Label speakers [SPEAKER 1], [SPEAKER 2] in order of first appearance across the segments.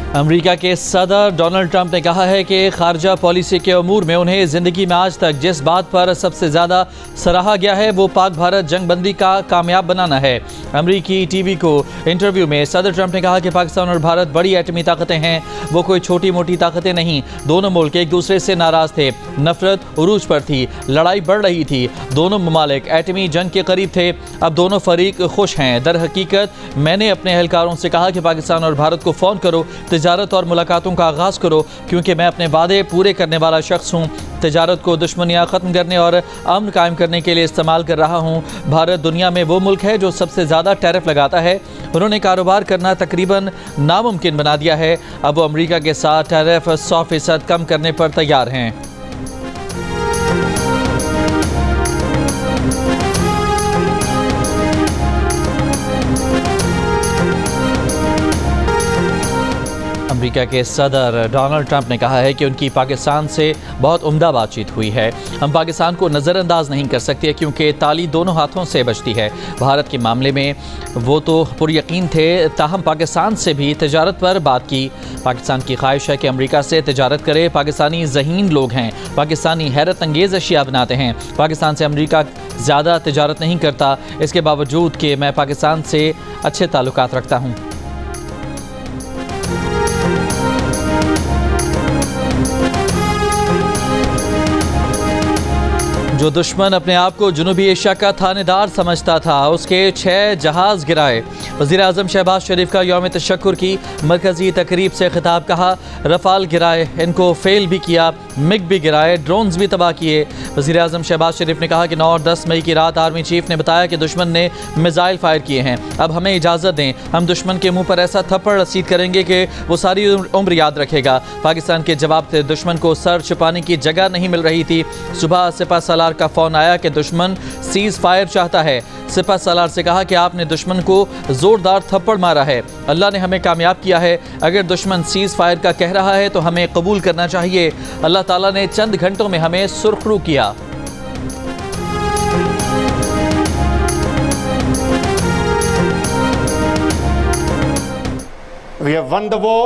[SPEAKER 1] America के सदर Donald Trump ने कहा है कि खारजा पॉलिसी के अमूर में उन्हें ज़िंदगी में आज तक जिस बात पर सबसे ज़्यादा सराहा गया है वो पाक भारत जंगबंदी का कामयाब बनाना है। अमेरिकी टीवी को इंटरव्यू में सदर ट्रंप ने कहा कि पाकिस्तान और भारत बड़ी एटमी ताकतें हैं, वो कोई छोटी मोटी ताकतें नहीं। दोनों मुल्क एक दूसरे से नाराज़ थे, नफरत उरूज पर थी, लड़ाई बढ़ रही थी, दोनों ममालिक एटमी जंग के करीब थे। अब दोनों फरीक खुश हैं। दर हकीकत मैंने अपने एहलकारों से कहा कि पाकिस्तान और भारत को फ़ोन करो, तिजारत और मुलाकातों का आगाज़ करो, क्योंकि मैं अपने वादे पूरे करने वाला शख्स हूँ। तिजारत को दुश्मनियाँ ख़त्म करने और अमन कायम करने के लिए इस्तेमाल कर रहा हूँ। भारत दुनिया में वो मुल्क है जो सबसे ज़्यादा टैरिफ लगाता है। उन्होंने कारोबार करना तकरीबन नामुमकिन बना दिया है। अब वो अमेरिका के साथ टैरिफ 100% कम करने पर तैयार हैं। अमेरिका के सदर डोनाल्ड ट्रंप ने कहा है कि उनकी पाकिस्तान से बहुत उम्दा बातचीत हुई है। हम पाकिस्तान को नज़रअंदाज नहीं कर सकते क्योंकि ताली दोनों हाथों से बजती है। भारत के मामले में वो तो पुरयकीन थे, ताहम पाकिस्तान से भी तिजारत पर बात की। पाकिस्तान की ख्वाहिश है कि अमेरिका से तिजारत करे। पाकिस्तानी ज़हीन लोग हैं, पाकिस्तानी हैरत अंगेज़ अशिया बनाते हैं। पाकिस्तान से अमेरिका ज़्यादा तिजारत नहीं करता, इसके बावजूद कि मैं पाकिस्तान से अच्छे ताल्लुकात रखता हूँ। जो दुश्मन अपने आप को जनूबी एशिया का थानेदार समझता था, उसके 6 जहाज़ गिराए। वज़ीर-ए-आज़म शहबाज शरीफ का यौम तशक्कुर की मरकज़ी तकरीब से खिताब। कहा, रफ़ाल गिराए, इनको फेल भी किया, मिग भी गिराए, ड्रोन्स भी तबाह किए। वज़ीर-ए-आज़म शहबाज शरीफ ने कहा कि 9 और 10 मई की रात आर्मी चीफ ने बताया कि दुश्मन ने मिसाइल फायर किए हैं। अब हमें इजाज़त दें, हम दुश्मन के मुँह पर ऐसा थप्पड़ रसीद करेंगे कि वो सारी उम्र याद रखेगा। पाकिस्तान के जवाब से दुश्मन को सर छुपाने की जगह नहीं मिल रही थी। सुबह सिपह सलार का फ़ोन आया कि दुश्मन सीज़ फायर चाहता है। सिपह सलार से कहा कि आपने दुश्मन को ज़ोरदार थप्पड़ मारा है, अल्लाह ने हमें कामयाब किया है। अगर दुश्मन सीज़ फायर का कह रहा है तो हमें कबूल करना चाहिए। अल्लाह ताला ने चंद घंटों में हमें सुरखरू किया।
[SPEAKER 2] We have won the war,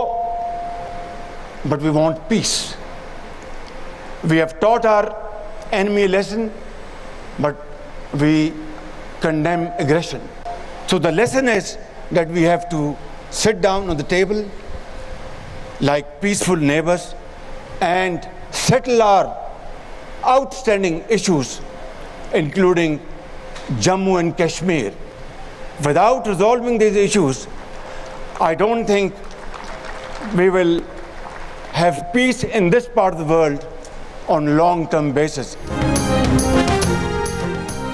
[SPEAKER 2] but we want peace. We have taught our enemy a lesson, but we condemn aggression. So the lesson is that we have to sit down on the table like peaceful neighbors and settle our outstanding issues, including Jammu and Kashmir. Without resolving these issues, I don't think we will have peace in this part of the world on long-term basis.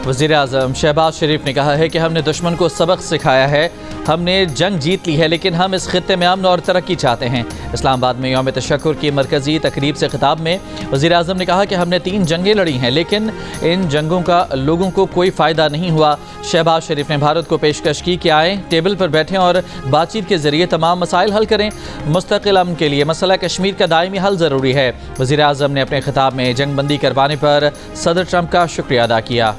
[SPEAKER 1] वज़ीर-ए-आज़म शहबाज शरीफ ने कहा है कि हमने दुश्मन को सबक सिखाया है, हमने जंग जीत ली है, लेकिन हम इस खित्ते में अमन और तरक्की चाहते हैं। इस्लामाबाद में यौम तशक्कुर की मरकज़ी तकरीब से खिताब में वज़ीर-ए-आज़म ने कहा कि हमने 3 जंगें लड़ी हैं, लेकिन इन जंगों का लोगों को कोई फ़ायदा नहीं हुआ। शहबाज शरीफ ने भारत को पेशकश की कि आएँ, टेबल पर बैठें और बातचीत के ज़रिए तमाम मसाइल हल करें। मुस्तकिल अमन के लिए मसला कश्मीर का दायमी हल ज़रूरी है। वज़ीर-ए-आज़म ने अपने खिताब में जंगबंदी करवाने पर सदर ट्रंप का शुक्रिया अदा किया।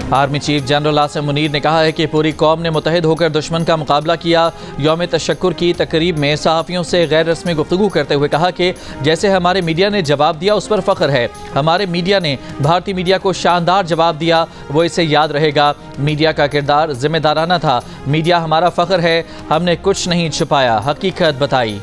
[SPEAKER 1] Army chief general Asim Munir ने कहा है कि पूरी कौम ने मुतहिद होकर दुश्मन का मुकाबला किया। यौम तशक्कुर की तकरीब में सहाफ़ियों से गैर रस्मी गुफ्तगू करते हुए कहा कि जैसे हमारे मीडिया ने जवाब दिया उस पर फ़ख्र है। हमारे मीडिया ने भारतीय मीडिया को शानदार जवाब दिया, वो इसे याद रहेगा। मीडिया का किरदार जिम्मेदाराना था। मीडिया हमारा फ़ख्र है, हमने कुछ नहीं छुपाया, हकीकत बताई।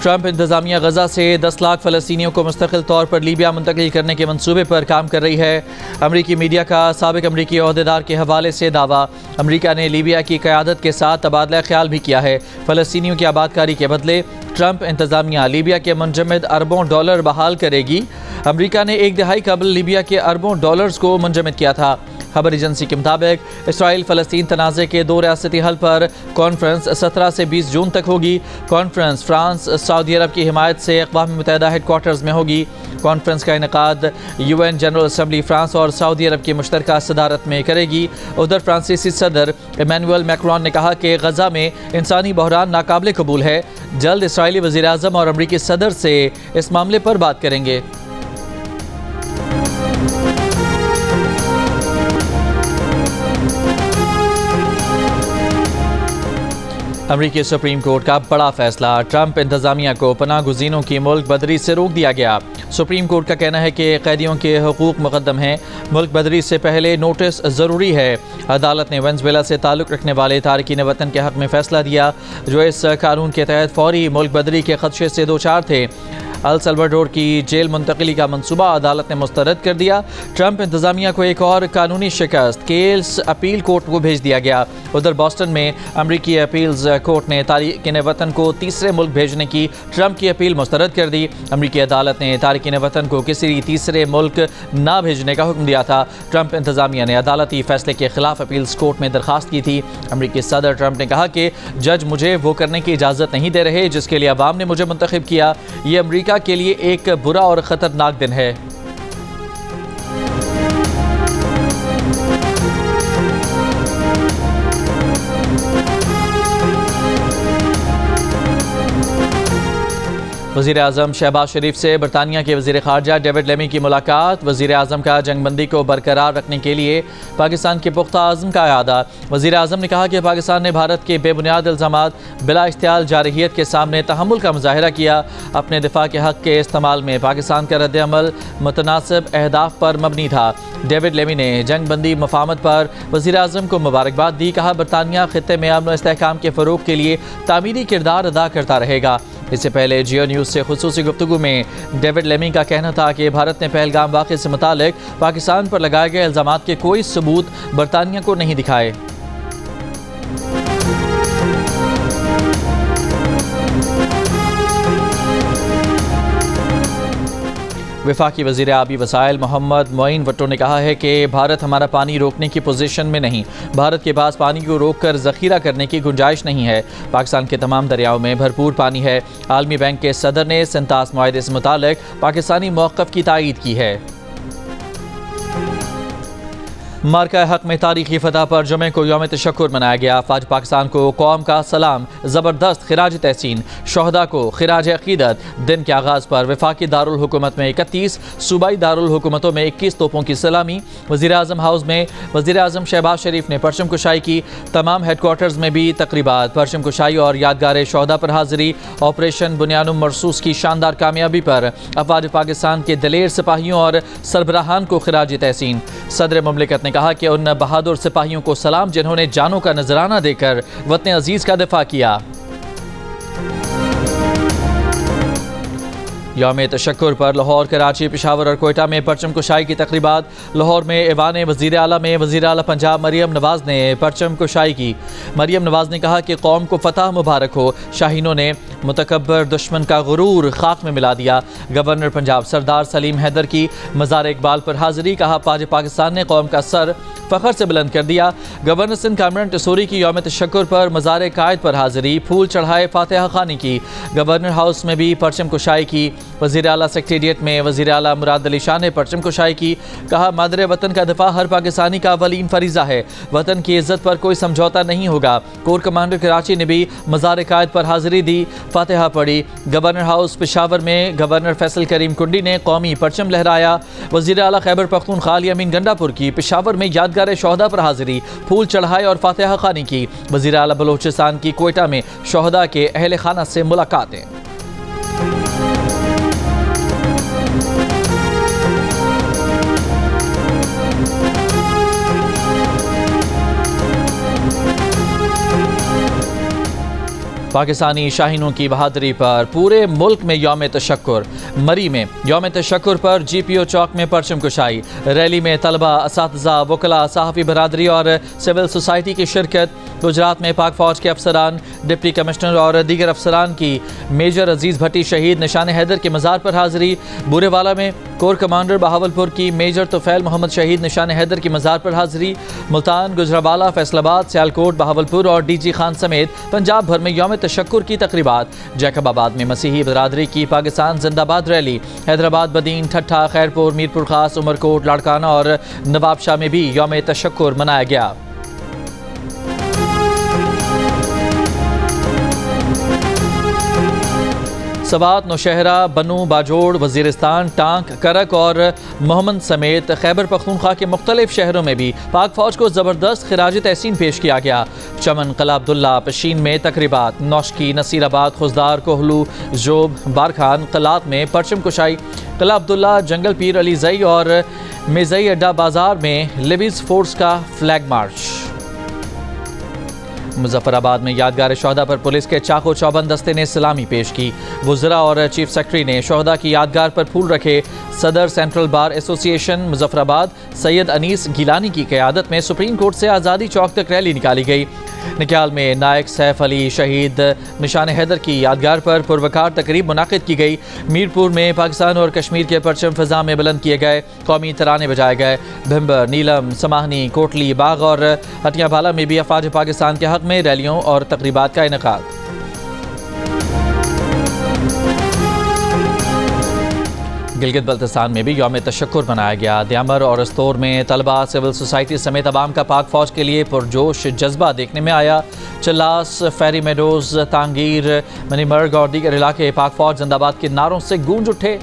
[SPEAKER 1] ट्रंप इंतज़ामिया गज़ा से 10 लाख फ़लस्तीनियों को मुस्तकिल तौर पर लीबिया मुंतकिल करने के मंसूबे पर काम कर रही है। अमरीकी मीडिया का साबिक़ अमरीकी ओहदेदार के हवाले से दावा, अमरीका ने लीबिया की क़यादत के साथ तबादला ख्याल भी किया है। फ़लस्तीनियों की आबादकारी के बदले ट्रंप इंतज़ामिया लीबिया के मुंजमद अरबों डॉलर बहाल करेगी। अमरीका ने 1 दहाई कबल लीबिया के अरबों डॉलर्स को मुंजमद किया था। खबर एजेंसी के मुताबिक इसराइल फ़लस्तीन तनाज़े के 2 रियासती हल पर कॉन्फ्रेंस 17 से 20 जून तक होगी। कॉन्फ्रेंस फ्रांस सऊदी अरब की हिमायत से अक़वाम मुत्तहिदा हेडक्वार्टर्स में होगी। कॉन्फ्रेंस का इनेकाद UN जनरल असम्बली फ्रांस और सऊदी अरब की मुश्तरका सदारत में करेगी। उधर फ्रांसीसी सदर इमैनुअल मैक्रोन ने कहा कि गजा में इंसानी बहरान नाकाबिल कबूल है। जल्द इसराइली वज़ीर आज़म और अमरीकी सदर से इस मामले पर बात करेंगे। अमरीकी सुप्रीम कोर्ट का बड़ा फैसला, ट्रंप इंतजामिया को पनाह गुज़ीनों की मुल्क बदरी से रोक दिया गया। सुप्रीम कोर्ट का कहना है कि कैदियों के हकूक़ मुक़द्दम हैं, मुल्क बदरी से पहले नोटिस ज़रूरी है। अदालत ने वेनेज़ुएला से ताल्लुक़ रखने वाले तारकीन वतन के हक़ में फ़ैसला दिया जो इस कानून के तहत फ़ौरी मुल्क बदरी के ख़दशे से दो चार थे। अल सल्वाडोर की जेल मुंतकिली का मंसूबा अदालत ने मुस्तरद कर दिया। ट्रंप इंतजामिया को एक और कानूनी शिकस्त, केस अपील कोर्ट को भेज दिया गया। उधर बॉस्टन में अमरीकी अपील्स कोर्ट ने तारकीन वतन को तीसरे मुल्क भेजने की ट्रंप की अपील मुस्तरद कर दी। अमरीकी अदालत ने तारकीन वतन को किसी तीसरे मुल्क ना भेजने का हुक्म दिया था। ट्रंप इंतजामिया ने अदालती फैसले के खिलाफ अपील्स कोर्ट में दरखास्त की थी। अमरीकी सदर ट्रंप ने कहा कि जज मुझे वो करने की इजाज़त नहीं दे रहे जिसके लिए अवाम ने मुझे मुंतखब किया। ये अमरीका के लिए एक बुरा और ख़तरनाक दिन है। वज़ीर आज़म शहबाज शरीफ से बरतानिया के वज़ीर ख़ारजा डेविड लेमी की मुलाकात। वज़ीर आज़म का जंगबंदी को बरकरार रखने के लिए पाकिस्तान के पुख्ता आज़म का अयादा। वज़ीर आज़म ने कहा कि पाकिस्तान ने भारत के बेबुनियाद इल्ज़ामात बिला इख्तियार जारहियत के सामने तहम्मुल का मुज़ाहिरा किया। अपने दिफा के हक़ के इस्तेमाल में पाकिस्तान का रद्द-ए-अमल मुतनासिब अहदाफ पर मबनी था। डेविड लेमी ने जंगबंदी मफाहमत पर वज़ीर आज़म को मुबारकबाद दी। कहा बरतानिया ख़ित्ते में अमन व इस्तेहकाम के फ़रोग़ के लिए तामीरी किरदार अदा करता रहेगा। इससे पहले जियो न्यूज़ से खुसूसी गुफ्तगू में डेविड लेमी का कहना था कि भारत ने पहलगाम वाक़े से मुतालिक पाकिस्तान पर लगाए गए इल्ज़ामात के कोई सबूत बरतानिया को नहीं दिखाए। वफाकी वज़ीर आबी वसाइल मोहम्मद मोइन भट्टो ने कहा है कि भारत हमारा पानी रोकने की पोजीशन में नहीं, भारत के पास पानी को रोक कर ज़ख़ीरा करने की गुंजाइश नहीं है। पाकिस्तान के तमाम दरियाओं में भरपूर पानी है। आलमी बैंक के सदर ने सेंतास मुआहदे से मुतालिक पाकिस्तानी मौक़िफ़ की तायीद की है। मार्का हक में तारीखी फतह पर जुमे को यौम तशक्कुर मनाया गया। आज पाकिस्तान को कौम का सलाम, ज़बरदस्त खिराज तहसीन, शहदा को खिराज अक़ीदत। दिन के आगाज़ पर वफाकी दारुल हुकूमत में 31, सूबाई दारुल हुकूमतों में 21 तोपों की सलामी। वज़ीर आज़म हाउस में वज़ीर आज़म शहबाज शरीफ ने परचम कुशाई की। तमाम हेडक्वार्टर्स में भी तकरीबात, परचम कुशाई और यादगार शहदा पर हाज़िरी। ऑपरेशन बुनियानुम मरसूस की शानदार कामयाबी पर अफ़वाज पाकिस्तान के दलेर सिपाहियों और सरबराहान को खिराज तहसीन। सदर मुमलिकत ने कहा कि उन बहादुर सिपाहियों को सलाम जिन्होंने जानों का नजराना देकर वतन अजीज का दिफा किया। यौम तशक्कुर पर लाहौर, कराची, पेशावर और कोयटा में परचम कुशाई की तकरीबात। लाहौर में ऐवान वज़ीर आला में वज़ीर आला पंजाब मरियम नवाज़ ने परचम कुशाई की। मरियम नवाज़ ने कहा कि कौम को फतह मुबारक हो। शाहीनों ने मुतकब्बर दुश्मन का गुरूर खाक में मिला दिया। गवर्नर पंजाब सरदार सलीम हैदर की मज़ार इकबाल पर हाज़िरी। कहा आज पाकिस्तान ने कौम का सर फ़ख्र से बुलंद कर दिया। गवर्नर सिंध कामरान टसूरी की यौम तशक्कुर पर मज़ार कायद पर हाज़िरी। फूल चढ़ाए फातिहा खानी की। गवर्नर हाउस में भी परचम कुशाई की। वज़ीर आला सेक्रेटेरिएट में वज़ीर आला मुराद अली शाह ने परचम कुशाई की। कहा मादरे वतन का दिफा हर पाकिस्तानी का अवलीन फरीज़ा है। वतन की इज़्ज़त पर कोई समझौता नहीं होगा। कोर कमांडर कराची ने भी मज़ार कायद पर हाज़िरी दी, फातिहा पढ़ी। गवर्नर हाउस पेशावर में गवर्नर फैसल करीम कुंडी ने कौमी परचम लहराया। वज़ीर आला खैबर पख्तूनख्वा अली अमीन गंडापुर की पेशावर में यादगार शहदा पर हाज़िरी, फूल चढ़ाए और फातिहा खानी की। वज़ीर आला बलोचिस्तान की कोयटा में शहदा के अहले खाना से मुलाकातें। पाकिस्तानी शाहीनों की बहादुरी पर पूरे मुल्क में यौम तशक्कुर। मरी में यौम तशक्कुर पर GPO चौक में परचम कुशाई। रैली में तलबा, असातिज़ा, वकला, सहाफ़ी बरादरी और सिविल सोसाइटी की शिरकत। गुजरात में पाक फौज के अफसरान, डिप्टी कमिश्नर और दीगर अफसरान की मेजर अजीज भट्टी शहीद निशान हैदर के मज़ार पर हाजिरी। बूरेवाला में कोर कमांडर बहावलपुर की मेजर तोफैल मोहम्मद शहीद निशान हैदर की मज़ार पर हाजिरी। मुल्तान, गुजरावाला, फैसलाबाद, सियालकोट, बहावलपुर और डीजी खान समेत पंजाब भर में यौम तशक्कुर की तकरीबात। जैकबाबाद में मसीही बरादरी की पाकिस्तान जिंदाबाद रैली। हैदराबाद, बदीन, ठट्ठा, खैरपुर, मीरपुर खास, उमरकोट, लाड़काना और नवाबशाह में भी यौम तशक्कुर मनाया गया। सवात, नौशहरा, बनू, बाजोड़, वजीरिस्तान, टांक, करक और मोहम्मद समेत खैबर पख्तूनख्वा के मुख्तलिफ शहरों में भी पाक फौज को ज़बरदस्त खिराज तहसीन पेश किया गया। चमन, कला अब्दुल्ला, पशीन में तकरीबात। नौशकी, नसीराबाद, खुजदार, कोहलू, जोब, बारखान, कलात में परचम कुशाई। कला अब्दुल्ला, जंगल पीर अली जई और मिजई अड्डा बाजार में लिबिस फोर्स का फ्लैग मार्च। मुजफ्फराबाद में यादगार शोहदा पर पुलिस के चाको चौबंद दस्ते ने सलामी पेश की। वुज़रा और चीफ सेक्रेटरी ने शोहदा की यादगार पर फूल रखे। सदर central bar association Muzaffarabad Syed Anees Gilani की क़यादत में सुप्रीम कोर्ट से आज़ादी चौक तक रैली निकाली गई। निक्याल में नायक सैफ अली शहीद निशान हैदर की यादगार पर पुरवकार तकरीब मुनाकिद की गई। मीरपुर में पाकिस्तान और कश्मीर के परचम फ़िज़ा में बुलंद किए गए। कौमी तराने बजाए गए। भिम्बर, नीलम, समाहनी, कोटली, बाग और हटियाबाला में भी अफवाज पाकिस्तान के हक़ में रैलियों और तकरीबात का इनेकाद। गिलगित बल्तिस्तान में भी यौम तशक्कुर मनाया गया। द्यामर और अस्तोर में तलबा, सिविल सोसाइटी समेत अवाम का पाक फौज के लिए पुरजोश जज्बा देखने में आया। चल्लास, फेरी मेडोज, तांगीर, मनीमर्ग और दीगर इलाके पाक फौज जिंदाबाद के नारों से गूंज उठे।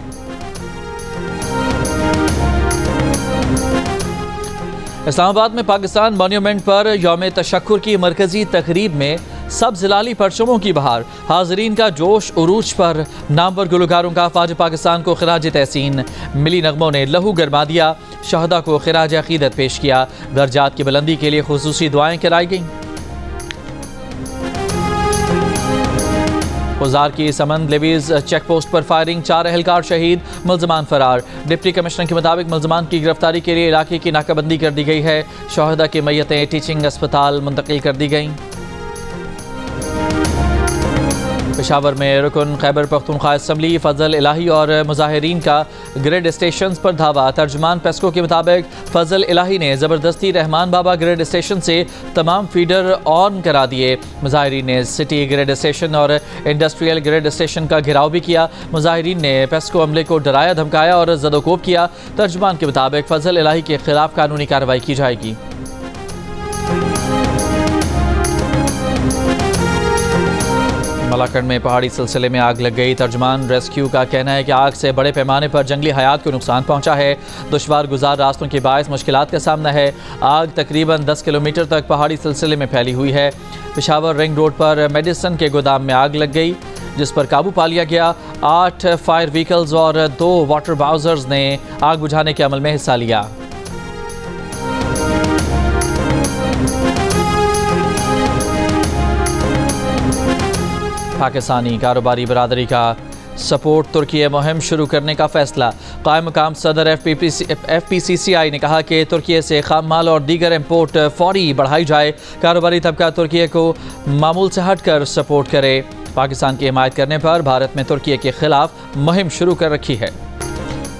[SPEAKER 1] इस्लामाबाद में पाकिस्तान मॉन्यूमेंट पर यौम तशक्कुर की मरकजी तकरीब में सब जिलाली परचमों की बहार। हाजरीन का जोश उरूज पर। नामवर गुलकारों का अफवाज पाकिस्तान को खिराज तहसीन। मिली नगमों ने लहू गरमा दिया। शहदा को खिराज अकीदत पेश किया। दर्जात की बुलंदी के लिए खुसूसी दुआएं कराई गईं। गुजार की समंद लेवीज चेक पोस्ट पर फायरिंग, 4 एहलकार शहीद, मुल्जमान फरार। डिप्टी कमिश्नर के मुताबिक मुल्जमान की गिरफ्तारी के लिए इलाके की नाकाबंदी कर दी गई है। शहदा की मैयतें टीचिंग अस्पताल मुंतकिल कर दी गईं। पेशावर में रुकन खैबर पख्तूनख्वा असम्बली फजल इलाही और मुजाहिरीन का ग्रेड स्टेशन पर धावा। तर्जुमान पेस्को के मुताबिक फजल इलाही ने ज़बरदस्ती रहमान बाबा ग्रेड स्टेशन से तमाम फीडर ऑन करा दिए। मुजाहिरीन ने सिटी ग्रेड स्टेशन और इंडस्ट्रियल ग्रेड स्टेशन का घेराव भी किया। मुजाहिरीन ने पेस्को अमले को डराया, धमकाया और ज़दोकोब किया। तर्जुमान के मुताबिक फजल इलाही के खिलाफ कानूनी कार्रवाई की जाएगी। मलाकंड में पहाड़ी सिलसिले में आग लग गई। तर्जुमान रेस्क्यू का कहना है कि आग से बड़े पैमाने पर जंगली हयात को नुकसान पहुंचा है। दुश्वार गुजार रास्तों के बायस मुश्किलात का सामना है। आग तकरीबन 10 किलोमीटर तक पहाड़ी सिलसिले में फैली हुई है। पेशावर रिंग रोड पर मेडिसन के गोदाम में आग लग गई, जिस पर काबू पा लिया गया। 8 फायर व्हीकल्स और 2 वाटर बाउजर्स ने आग बुझाने के अमल में हिस्सा लिया। पाकिस्तानी कारोबारी बरादरी का सपोर्ट तुर्की मुहिम शुरू करने का फैसला। कायम मकाम सदर FPCCI ने कहा कि तुर्की से खाम माल और दीगर इम्पोर्ट फौरी बढ़ाई जाए। कारोबारी तबका तुर्की को मामूल से हटकर सपोर्ट करे। पाकिस्तान की हिमायत करने पर भारत में तुर्की के खिलाफ मुहिम शुरू कर रखी है।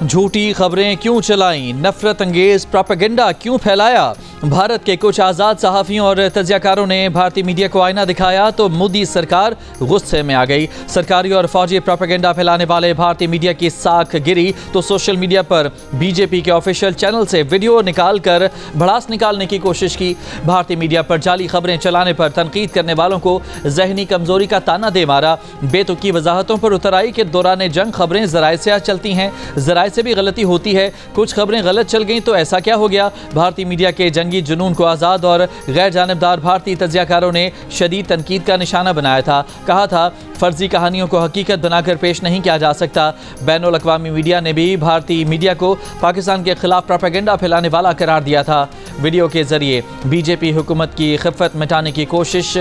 [SPEAKER 1] झूठी खबरें क्यों चलाई, नफरत अंगेज प्रोपेगेंडा क्यों फैलाया। भारत के कुछ आज़ाद सहाफ़ियों और तजियाकारों ने भारतीय मीडिया को आईना दिखाया तो मोदी सरकार गुस्से में आ गई। सरकारी और फौजी प्रोपेगेंडा फैलाने वाले भारतीय मीडिया की साख गिरी तो सोशल मीडिया पर बीजेपी के ऑफिशियल चैनल से वीडियो निकालकर भड़ास निकालने की कोशिश की। भारतीय मीडिया पर जाली खबरें चलाने पर तनकीद करने वालों को जहनी कमजोरी का ताना दे मारा। बेतुकी वजाहतों पर उतर आई कि दौरान जंग खबरें ज़राए से चलती हैं, ज़राए से भी गलती होती है। कुछ खबरें गलत चल गई तो ऐसा क्या हो गया। भारतीय मीडिया के जंगी जुनून को आज़ाद और गैर जानिबदार भारतीय तजियाकारों ने शदीद तनकीद का निशाना बनाया था। कहा था फर्जी कहानियों को हकीकत बनाकर पेश नहीं किया जा सकता। बैनुल अक़वामी मीडिया ने भी भारतीय मीडिया को पाकिस्तान के खिलाफ प्रोपेगेंडा फैलाने वाला करार दिया था। वीडियो के जरिए बीजेपी हुकूमत की खिफ़त मिटाने की कोशिश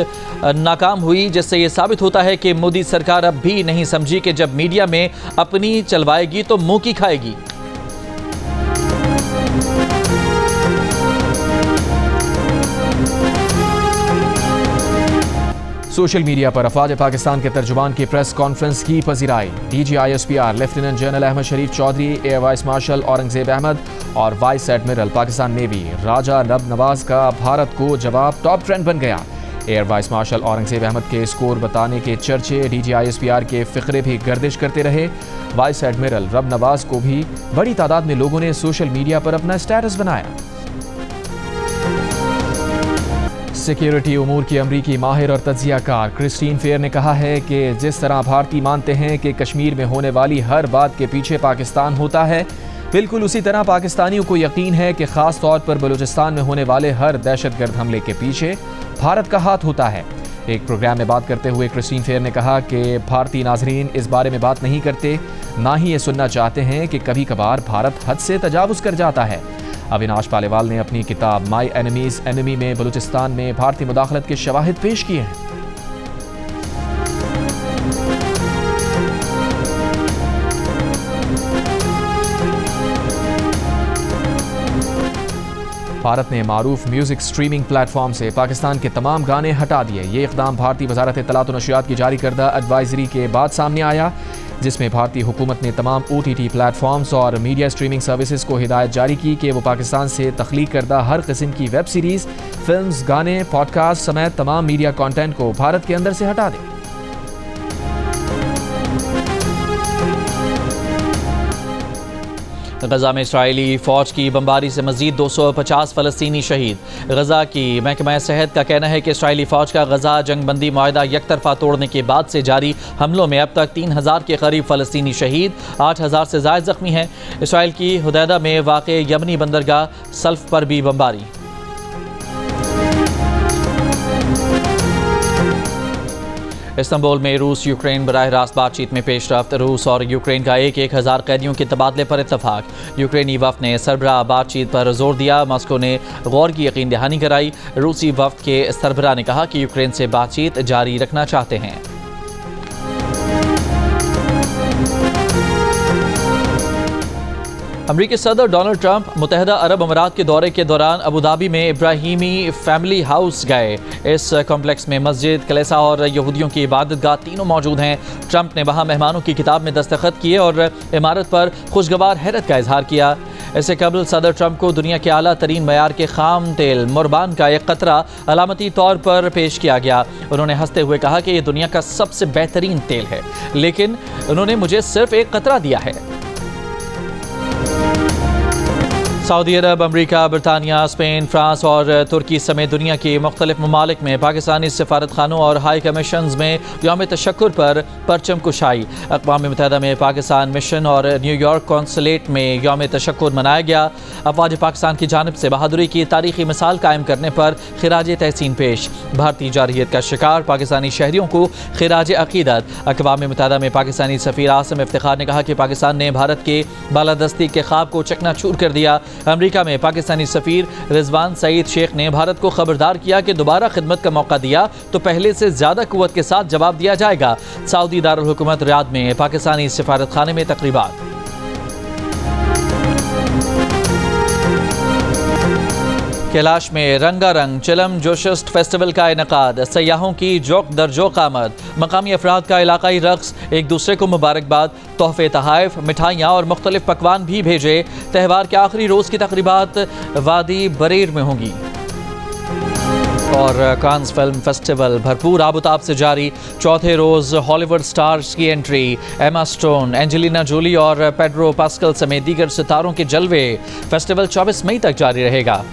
[SPEAKER 1] नाकाम हुई, जिससे ये साबित होता है कि मोदी सरकार अब भी नहीं समझी कि जब मीडिया में अपनी चलवाएगी तो मुंह की खाएगी।
[SPEAKER 3] सोशल मीडिया पर अफवाज पाकिस्तान के तर्जुमान की प्रेस कॉन्फ्रेंस की पजीराई। DGISPR lieutenant general Ahmed Sharif Chaudhry, air vice marshal Aurangzeb Ahmed और vice admiral Pakistan navy Raja नब नवाज का भारत को जवाब टॉप ट्रेंड बन गया। Air vice marshal Aurangzeb Ahmed के स्कोर बताने के चर्चे DGISPR के फ़िक्रे भी गर्दिश करते रहे। वाइस एडमिरल रब नवाज को भी बड़ी तादाद में लोगों ने सोशल मीडिया पर अपना स्टेटस बनाया। सिक्योरिटी उमूर की अमरीकी माहिर और तज्जियाकार क्रिस्टीन फेयर ने कहा है कि जिस तरह भारतीय मानते हैं कि कश्मीर में होने वाली हर बात के पीछे पाकिस्तान होता है, बिल्कुल उसी तरह पाकिस्तानियों को यकीन है कि ख़ास तौर पर बलूचिस्तान में होने वाले हर दहशतगर्द हमले के पीछे भारत का हाथ होता है। एक प्रोग्राम में बात करते हुए क्रिस्टीन फेयर ने कहा कि भारतीय नाजरीन इस बारे में बात नहीं करते, ना ही ये सुनना चाहते हैं कि कभी कभार भारत हद से तजावुज़ कर जाता है। अविनाश पालेवाल ने अपनी किताब माई एनिमीज़ एनिमी में बलूचिस्तान में भारतीय मुदाखलत के शवाहिद पेश किए हैं। भारत ने मारूफ म्यूजिक स्ट्रीमिंग प्लेटफॉर्म से पाकिस्तान के तमाम गाने हटा दिए। ये इक़दाम भारतीय वज़ारत इत्तलात व नशरियात की जारी करदा एडवाइजरी के बाद सामने आया, जिसमें भारतीय हुकूमत ने तमाम OTT प्लेटफॉर्म्स और मीडिया स्ट्रीमिंग सर्विसेज को हिदायत जारी की कि वो पाकिस्तान से तख्लीक करदा हर किस्म की वेब सीरीज़, फिल्म्स, गाने, पॉडकास्ट समेत तमाम मीडिया कंटेंट को भारत के अंदर से हटा दें।
[SPEAKER 1] गजा में इसराइली फ़ौज की बमबारी से मज़ीद 250 फ़लस्तीनी शहीद। गजा की महकमा सेहत का कहना है कि इसराइली फ़ौज का गजा जंगबंदी मुआहदा यकतरफा तोड़ने के बाद से जारी हमलों में अब तक 3000 के करीब फ़लस्तीनी शहीद, 8000 से ज़ायद ज़ख्मी हैं। इसराइल की हुदैदा में वाक़े यमनी बंदरगाह सल्फ पर भी बमबारी। इस्तांबुल में रूस यूक्रेन बराह रास्त बातचीत में पेशरफ्त। रूस और यूक्रेन का 1000 कैदियों के तबादले पर इत्तफाक। यूक्रेनी वफ़द ने सरबराह बातचीत पर जोर दिया। मॉस्को ने गौर की यकीन दहानी कराई। रूसी वफ़द के सरबराह ने कहा कि यूक्रेन से बातचीत जारी रखना चाहते हैं। अमरीकी सदर डोनाल्ड ट्रंप मुत्तहिदा अरब अमीरात के दौरे के दौरान अबू धाबी में इब्राहिमी फैमिली हाउस गए। इस कॉम्प्लेक्स में मस्जिद, कलीसा और यहूदियों की इबादतगाह तीनों मौजूद हैं। ट्रंप ने वहां मेहमानों की किताब में दस्तखत किए और इमारत पर खुशगवार हैरत का इजहार किया। इससे कबल सदर ट्रंप को दुनिया के आला तरीन मयार के खाम तेल मुर्बान का एक कतरा अलामती तौर पर पेश किया गया। उन्होंने हंसते हुए कहा कि यह दुनिया का सबसे बेहतरीन तेल है, लेकिन उन्होंने मुझे सिर्फ एक कतरा दिया है। सऊदी अरब, अमरीका, बरतानिया, स्पेन, फ्रांस और तुर्की समेत दुनिया के मुख्तलिफ ममालिक में पाकिस्तानी सफारत खानों और हाई कमीशंस में यौम तशक्कुर पर परचम कुशाई। अक़वाम मुत्तहिदा में पाकिस्तान मिशन और न्यूयॉर्क कौंसलेट में यौम तशक्कुर मनाया गया। अफ़वाज पाकिस्तान की जानिब से बहादुरी की तारीखी मिसाल कायम करने पर खिराज तहसीन पेश। भारतीय जारहियत का शिकार पाकिस्तानी शहरियों को खिराज अक़ीदत। अक़वाम मुत्तहिदा में पाकिस्तानी सफ़ीर आसिम इफ्तिखार ने कहा कि पाकिस्तान ने भारत के बालादस्ती के ख्वाब को चकनाचूर कर दिया। अमेरिका में पाकिस्तानी सफ़ीर रिजवान सईद शेख ने भारत को खबरदार किया कि दोबारा खिदमत का मौका दिया तो पहले से ज़्यादा कुव्वत के साथ जवाब दिया जाएगा। सऊदी दारुल हुकूमत रियाद में पाकिस्तानी सफारत खाने में तकरीबात। कैलाश में रंगारंग चिलम जोशिस्ट फेस्टिवल का इनेकाद। सयाहों की जोक दर जोक आमद। मकामी अफराद का इलाकाई रक्स, एक दूसरे को मुबारकबाद, तोहफे, तहाइफ, मिठाइयाँ और मुख्तलिफ पकवान भी भेजे। त्यौहार के आखिरी रोज़ की तकरीबात वादी बरेर में होंगी। और कांस फिल्म फेस्टिवल भरपूर आबोताब से जारी। चौथे रोज़ हॉलीवुड स्टार्स की entry. Emma Stone, Angelina Jolie और पेड्रो पास्कल समेत दीगर सितारों के जलवे। फेस्टिवल 24 मई तक जारी रहेगा।